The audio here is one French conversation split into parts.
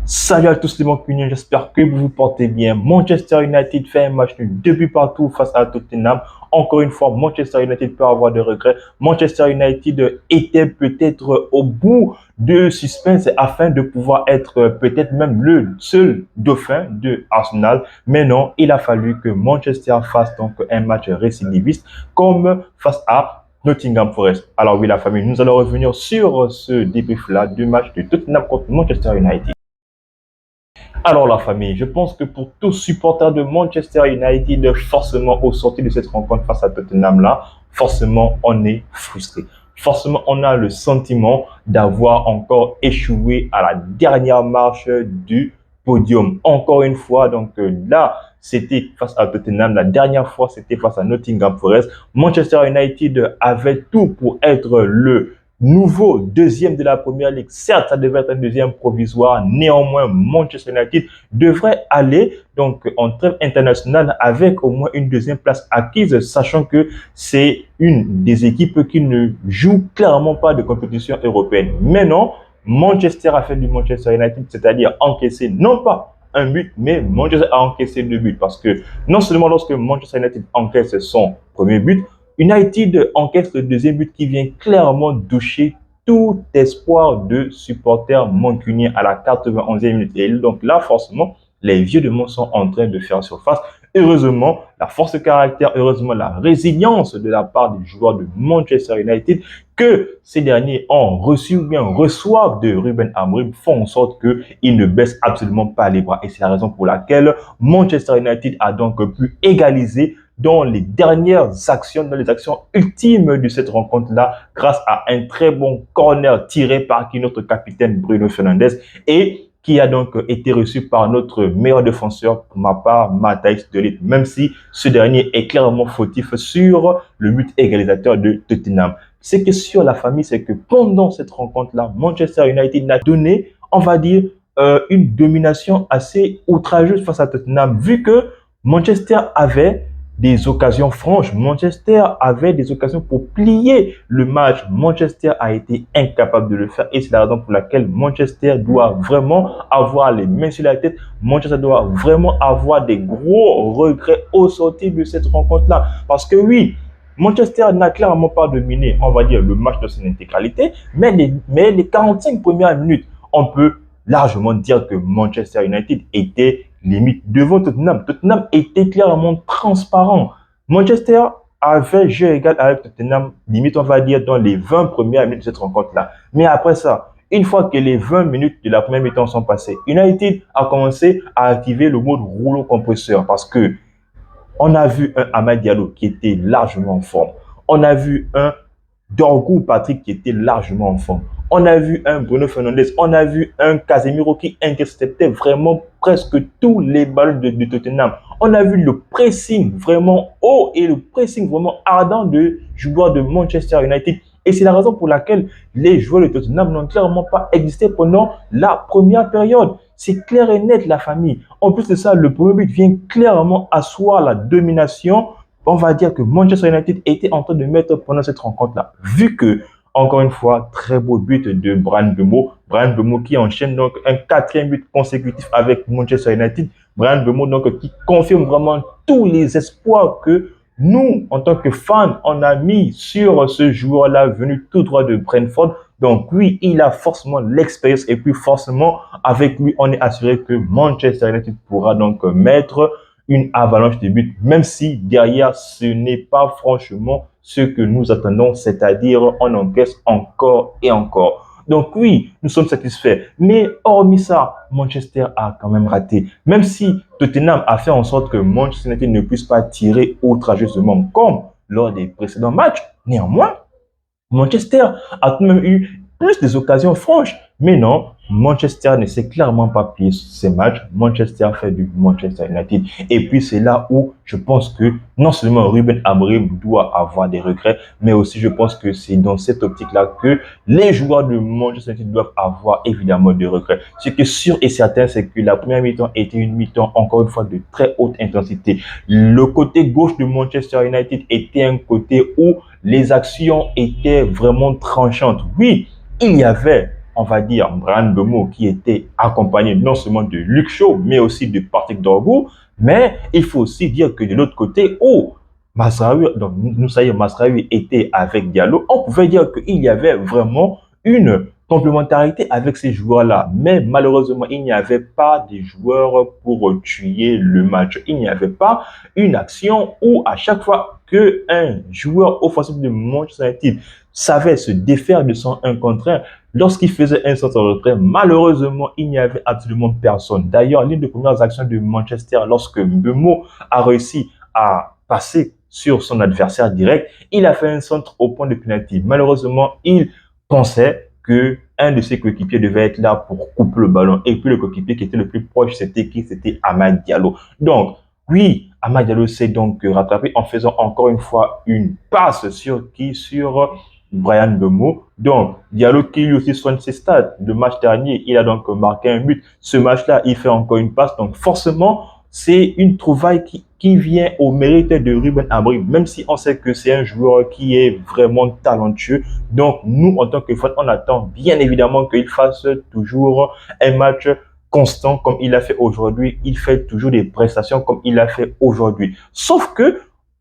Salut à tous les Mancuniens, j'espère que vous vous portez bien. Manchester United fait un match nul 2 buts partout face à Tottenham. Encore une fois, Manchester United peut avoir de regrets. Manchester United était peut-être au bout de suspense afin de pouvoir être peut-être même le seul dauphin de Arsenal. Mais non, il a fallu que Manchester fasse donc un match récidiviste comme face à Nottingham Forest. Alors oui, la famille, nous allons revenir sur ce débrief-là du match de Tottenham contre Manchester United. Alors la famille, je pense que pour tous supporters de Manchester United, forcément au sortir de cette rencontre face à Tottenham là, forcément on est frustré. Forcément on a le sentiment d'avoir encore échoué à la dernière marche du podium. Encore une fois, donc là, c'était face à Tottenham. La dernière fois, c'était face à Nottingham Forest. Manchester United avait tout pour être le nouveau deuxième de la première ligue. Certes, ça devait être un deuxième provisoire. Néanmoins, Manchester United devrait aller donc en trêve internationale avec au moins une deuxième place acquise, sachant que c'est une des équipes qui ne joue clairement pas de compétition européenne. Mais non, Manchester a fait du Manchester United, c'est-à-dire encaisser non pas un but, mais Manchester a encaissé 2 buts parce que non seulement lorsque Manchester United encaisse son premier but, United encaisse le deuxième but qui vient clairement doucher tout espoir de supporters mancuniens à la 91e minute. Et donc là, forcément, les vieux démons sont en train de faire surface. Heureusement, la force de caractère, heureusement, la résilience de la part des joueurs de Manchester United que ces derniers ont reçu ou bien reçoivent de Ruben Amorim font en sorte qu'ils ne baissent absolument pas les bras. Et c'est la raison pour laquelle Manchester United a donc pu égaliser dans les dernières actions, dans les actions ultimes de cette rencontre-là, grâce à un très bon corner tiré par notre capitaine Bruno Fernandes et qui a donc été reçu par notre meilleur défenseur, pour ma part, Matthijs de Ligt, même si ce dernier est clairement fautif sur le but égalisateur de Tottenham. Ce qui est sûr, la famille, c'est que pendant cette rencontre-là, Manchester United a donné, on va dire, une domination assez outrageuse face à Tottenham, vu que Manchester avait des occasions franches. Manchester avait des occasions pour plier le match. Manchester a été incapable de le faire et c'est la raison pour laquelle Manchester doit vraiment avoir les mains sur la tête. Manchester doit vraiment avoir des gros regrets au sortir de cette rencontre-là. Parce que oui, Manchester n'a clairement pas dominé, on va dire, le match dans son intégralité, mais les 45 premières minutes, on peut largement dire que Manchester United était limite devant Tottenham. Tottenham était clairement transparent. Manchester avait jeu égal avec Tottenham, limite on va dire dans les 20 premières minutes de cette rencontre-là. Mais après ça, une fois que les 20 minutes de la première mi-temps sont passées, United a commencé à activer le mode rouleau compresseur parce que on a vu un Amad Diallo qui était largement en forme. On a vu un Dorgu Patrick qui était largement en forme. On a vu un Bruno Fernandes, on a vu un Casemiro qui interceptait vraiment presque tous les ballons de Tottenham. On a vu le pressing vraiment haut et le pressing vraiment ardent de joueurs de Manchester United. Et c'est la raison pour laquelle les joueurs de Tottenham n'ont clairement pas existé pendant la première période. C'est clair et net, la famille. En plus de ça, le premier but vient clairement asseoir la domination. On va dire que Manchester United était en train de mettre pendant cette rencontre-là. Vu que, encore une fois, très beau but de Bryan Mbeumo. Bryan Mbeumo qui enchaîne donc un 4e but consécutif avec Manchester United. Bryan Mbeumo donc qui confirme vraiment tous les espoirs que nous, en tant que fans, on a mis sur ce joueur-là venu tout droit de Brentford. Donc oui, il a forcément l'expérience et puis forcément, avec lui, on est assuré que Manchester United pourra donc mettre une avalanche de buts, même si derrière, ce n'est pas franchement ce que nous attendons, c'est-à-dire on encaisse encore et encore. Donc oui, nous sommes satisfaits. Mais hormis ça, Manchester a quand même raté. Même si Tottenham a fait en sorte que Manchester United ne puisse pas tirer outrageusement comme lors des précédents matchs, néanmoins, Manchester a tout de même eu plus des occasions franches. Mais non, Manchester ne s'est clairement pas plié sur ces matchs. Manchester fait du Manchester United. Et puis c'est là où je pense que non seulement Ruben Amorim doit avoir des regrets, mais aussi je pense que c'est dans cette optique-là que les joueurs de Manchester United doivent avoir évidemment des regrets. Ce qui est sûr et certain, c'est que la première mi-temps était une mi-temps encore une fois de très haute intensité. Le côté gauche de Manchester United était un côté où les actions étaient vraiment tranchantes. Oui, il y avait on va dire, Bryan Mbeumo qui était accompagné non seulement de Luke Shaw, mais aussi de Patrick Dorgu. Mais il faut aussi dire que de l'autre côté, Mazraoui, donc Noussaïr Mazraoui était avec Diallo, on pouvait dire qu'il y avait vraiment une complémentarité avec ces joueurs-là. Mais malheureusement, il n'y avait pas de joueurs pour tuer le match. Il n'y avait pas une action où à chaque fois qu'un joueur offensif de Manchester United savait se défaire de son 1 contre 1, lorsqu'il faisait un centre de retrait, malheureusement, il n'y avait absolument personne. D'ailleurs, l'une des premières actions de Manchester, lorsque Mbeumo a réussi à passer sur son adversaire direct, il a fait un centre au point de pénalty. Malheureusement, il pensait que un de ses coéquipiers devait être là pour couper le ballon. Et puis le coéquipier qui était le plus proche, c'était qui? C'était Amad Diallo. Donc, oui, Amad Diallo s'est donc rattrapé en faisant encore une fois une passe sur qui? Sur Bryan Mbeumo. Donc, Diallo qui lui aussi soigne ses stats. Le match dernier, il a donc marqué un but. Ce match-là, il fait encore une passe. Donc, forcément, c'est une trouvaille qui vient au mérite de Ruben Amorim, même si on sait que c'est un joueur qui est vraiment talentueux. Donc, nous, en tant que fan, on attend bien évidemment qu'il fasse toujours un match constant comme il a fait aujourd'hui. Il fait toujours des prestations comme il a fait aujourd'hui. Sauf que,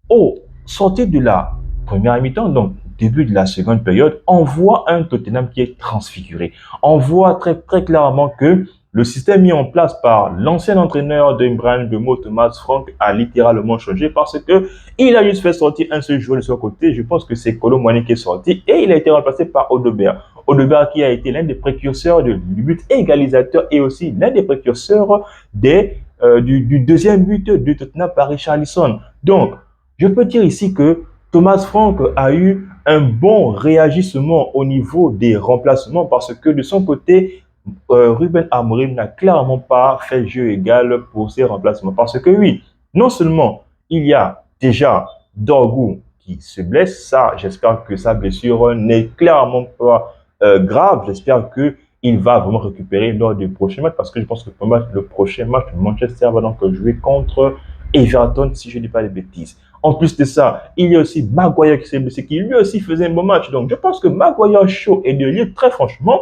au sortir de la première mi-temps, donc début de la seconde période, on voit un Tottenham qui est transfiguré. On voit très, très clairement que le système mis en place par l'ancien entraîneur de Bryan Mbeumo, Thomas Frank, a littéralement changé parce que il a juste fait sortir un seul joueur de son côté. Je pense que c'est Kolo Muani qui est sorti et il a été remplacé par Odobert. Odobert qui a été l'un des précurseurs du but égalisateur et aussi l'un des précurseurs du deuxième but de Tottenham par Richarlison. Donc, je peux dire ici que Thomas Frank a eu un bon réagissement au niveau des remplacements parce que de son côté, Ruben Amorim n'a clairement pas fait jeu égal pour ses remplacements. Parce que oui, non seulement il y a déjà Dorgu qui se blesse, ça, j'espère que sa blessure n'est clairement pas grave. J'espère qu'il va vraiment récupérer lors du prochain match parce que je pense que le prochain match, Manchester va donc jouer contre Everton, si je ne dis pas de bêtises. En plus de ça, il y a aussi Maguire qui s'est blessé, qui lui aussi faisait un bon match. Donc, je pense que Maguire, Shaw et De Ligt, très franchement,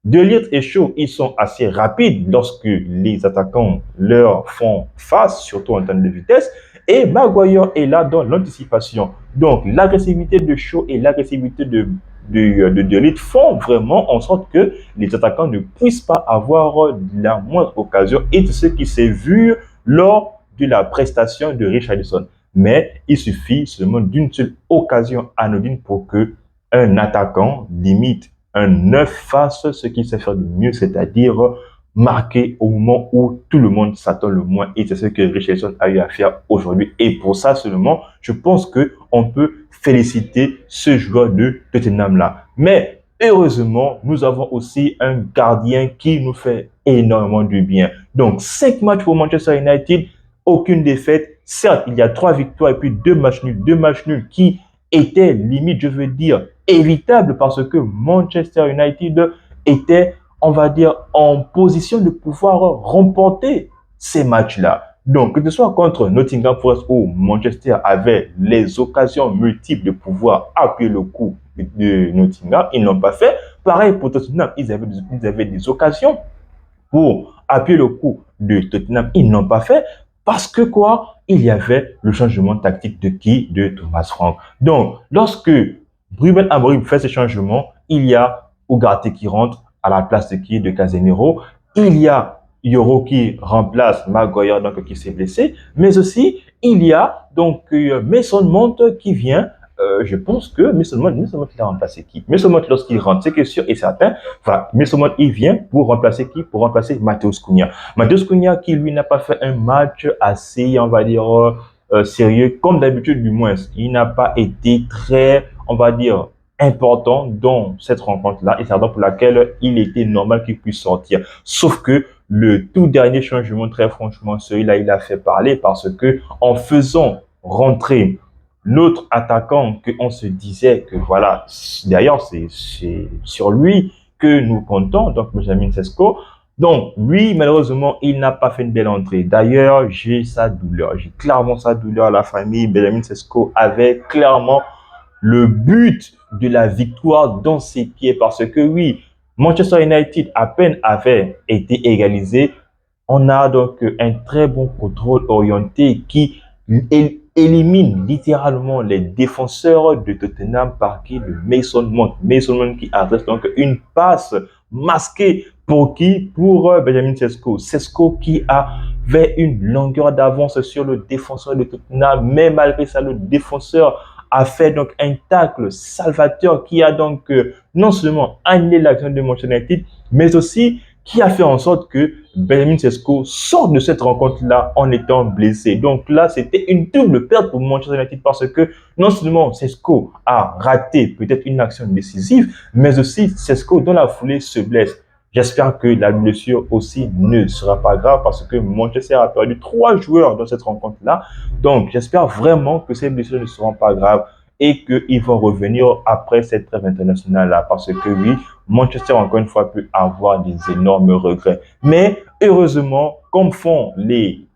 De Ligt et Shaw, ils sont assez rapides lorsque les attaquants leur font face, surtout en termes de vitesse. Et Maguire est là dans l'anticipation. Donc, l'agressivité de Shaw et l'agressivité de Ligt font vraiment en sorte que les attaquants ne puissent pas avoir la moindre occasion. Et c'est ce qui s'est vu lors de la prestation de Richarlison. Mais il suffit seulement d'une seule occasion anodine pour que un attaquant limite un 9 fasse ce qu'il sait faire de mieux, c'est-à-dire marquer au moment où tout le monde s'attend le moins. Et c'est ce que Richarlison a eu à faire aujourd'hui. Et pour ça seulement, je pense qu'on peut féliciter ce joueur de Tottenham-là. Mais heureusement, nous avons aussi un gardien qui nous fait énormément du bien. Donc, 5 matchs pour Manchester United, aucune défaite. Certes, il y a 3 victoires et puis 2 matchs nuls. 2 matchs nuls qui étaient limite, je veux dire, évitables parce que Manchester United était, on va dire, en position de pouvoir remporter ces matchs-là. Donc, que ce soit contre Nottingham Forest où Manchester avait les occasions multiples de pouvoir appuyer le coup de Nottingham, ils n'ont pas fait. Pareil pour Tottenham, ils avaient des occasions pour appuyer le coup de Tottenham, ils n'ont pas fait. Parce que quoi? Il y avait le changement tactique de qui? De Thomas Frank. Donc, lorsque Ruben Amorim fait ce changement, il y a Ugarte qui rentre à la place de qui? De Casemiro. Il y a Yoro qui remplace Maguire, donc qui s'est blessé. Mais aussi, il y a donc Mason Mount qui vient. Je pense que Mason Mount il a remplacé qui? Mason Mount, lorsqu'il rentre, c'est que sûr et certain, Mason Mount, il vient pour remplacer qui? Pour remplacer Matheus Cunha. Matheus Cunha qui, lui, n'a pas fait un match assez, on va dire, sérieux, comme d'habitude du moins. Il n'a pas été très, on va dire, important dans cette rencontre-là et c'est pour laquelle il était normal qu'il puisse sortir. Sauf que le tout dernier changement, très franchement, celui-là, il a fait parler parce que en faisant rentrer l'autre attaquant que on se disait que voilà, d'ailleurs, c'est sur lui que nous comptons, donc Benjamin Sesko. Donc, lui, malheureusement, il n'a pas fait une belle entrée. D'ailleurs, j'ai clairement sa douleur. La famille Benjamin Sesko avait clairement le but de la victoire dans ses pieds parce que oui, Manchester United, à peine avait été égalisé, on a donc un très bon contrôle orienté qui élimine littéralement les défenseurs de Tottenham par qui le Mason Mount. Mason Mount qui adresse donc une passe masquée pour qui? Pour Benjamin Sesko. Sesko qui avait une longueur d'avance sur le défenseur de Tottenham, mais malgré ça, le défenseur a fait donc un tacle salvateur qui a donc non seulement annulé l'action de Manchester United, mais aussi qui a fait en sorte que Benjamin Sesko sort de cette rencontre-là en étant blessé. Donc là, c'était une double perte pour Manchester United parce que non seulement Sesko a raté peut-être une action décisive, mais aussi Sesko dans la foulée se blesse. J'espère que la blessure aussi ne sera pas grave parce que Manchester a perdu 3 joueurs dans cette rencontre-là. Donc, j'espère vraiment que ces blessures ne seront pas graves et qu'ils vont revenir après cette trêve internationale-là. Parce que oui, Manchester, encore une fois, peut avoir des énormes regrets. Mais heureusement, comme font les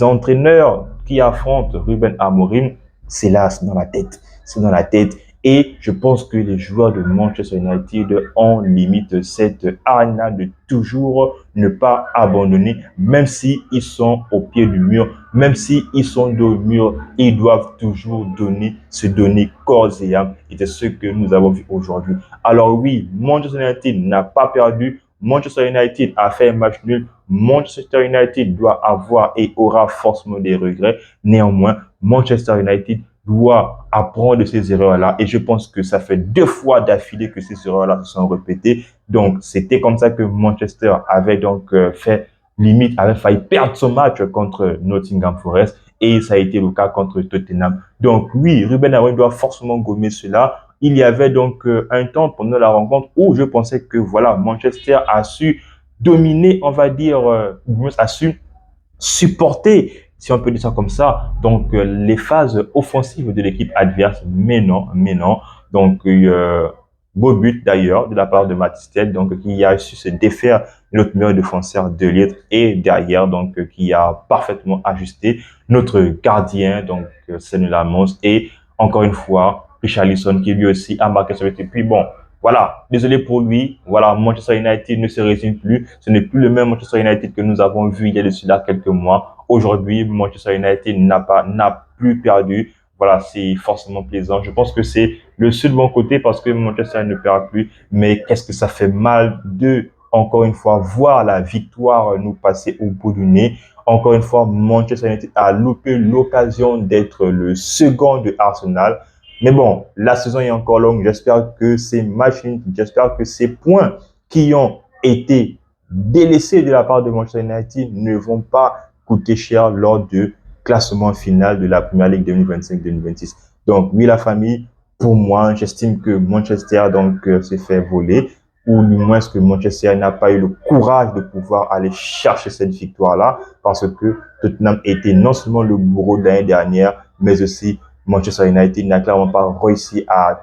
entraîneurs qui affrontent Ruben Amorim, c'est là, c'est dans la tête. C'est dans la tête. Et je pense que les joueurs de Manchester United ont limite cette arena de toujours ne pas abandonner, même si ils sont au pied du mur, même si ils sont dos au mur, ils doivent toujours se donner corps et âme. Et c'est ce que nous avons vu aujourd'hui. Alors oui, Manchester United n'a pas perdu. Manchester United a fait un match nul. Manchester United doit avoir et aura forcément des regrets. Néanmoins, Manchester United doit apprendre de ces erreurs-là. Et je pense que ça fait 2 fois d'affilée que ces erreurs-là se sont répétées. Donc, c'était comme ça que Manchester avait donc avait failli perdre son match contre Nottingham Forest. Et ça a été le cas contre Tottenham. Donc, oui, Ruben Amorim doit forcément gommer cela. Il y avait donc un temps pendant la rencontre où je pensais que voilà, Manchester a su dominer, on va dire, a su supporter, si on peut dire ça comme ça, donc les phases offensives de l'équipe adverse. Mais non, mais non. Donc, beau but d'ailleurs de la part de Matistel, donc qui a su se défaire de notre meilleur défenseur de litre et derrière, donc qui a parfaitement ajusté notre gardien, donc Seny Lammens et encore une fois, Richarlison qui lui aussi a marqué son but. Et puis bon, voilà, désolé pour lui. Voilà, Manchester United ne se résigne plus. Ce n'est plus le même Manchester United que nous avons vu il y a de cela quelques mois. Aujourd'hui, Manchester United n'a plus perdu. Voilà, c'est forcément plaisant. Je pense que c'est le seul bon côté parce que Manchester ne perd plus. Mais qu'est-ce que ça fait mal de, encore une fois, voir la victoire nous passer au bout du nez. Encore une fois, Manchester United a loupé l'occasion d'être le second de Arsenal. Mais bon, la saison est encore longue. J'espère que ces matchs, j'espère que ces points qui ont été délaissés de la part de Manchester United ne vont pas coûter cher lors du classement final de la Premier League 2025-2026. Donc, oui, la famille, pour moi, j'estime que Manchester s'est fait voler, ou du moins que Manchester n'a pas eu le courage de pouvoir aller chercher cette victoire-là, parce que Tottenham était non seulement le bourreau de l'année dernière, mais aussi Manchester United n'a clairement pas réussi à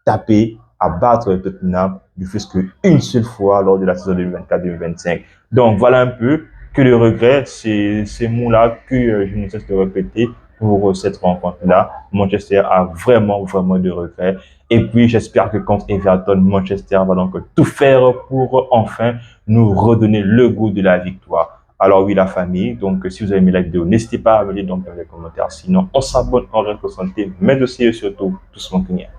taper, à battre Tottenham, du fait qu'une seule fois lors de la saison 2024-2025. Donc voilà un peu que le regret, c'est ces mots-là que je ne cesse de répéter pour cette rencontre-là. Manchester a vraiment, vraiment de regrets. Et puis, j'espère que contre Everton, Manchester va donc tout faire pour enfin nous redonner le goût de la victoire. Alors oui, la famille, donc si vous avez aimé la vidéo, n'hésitez pas à me le dire donc dans les commentaires. Sinon, on s'abonne, on reste en santé, mais aussi et surtout, tout ce qu'on connaît.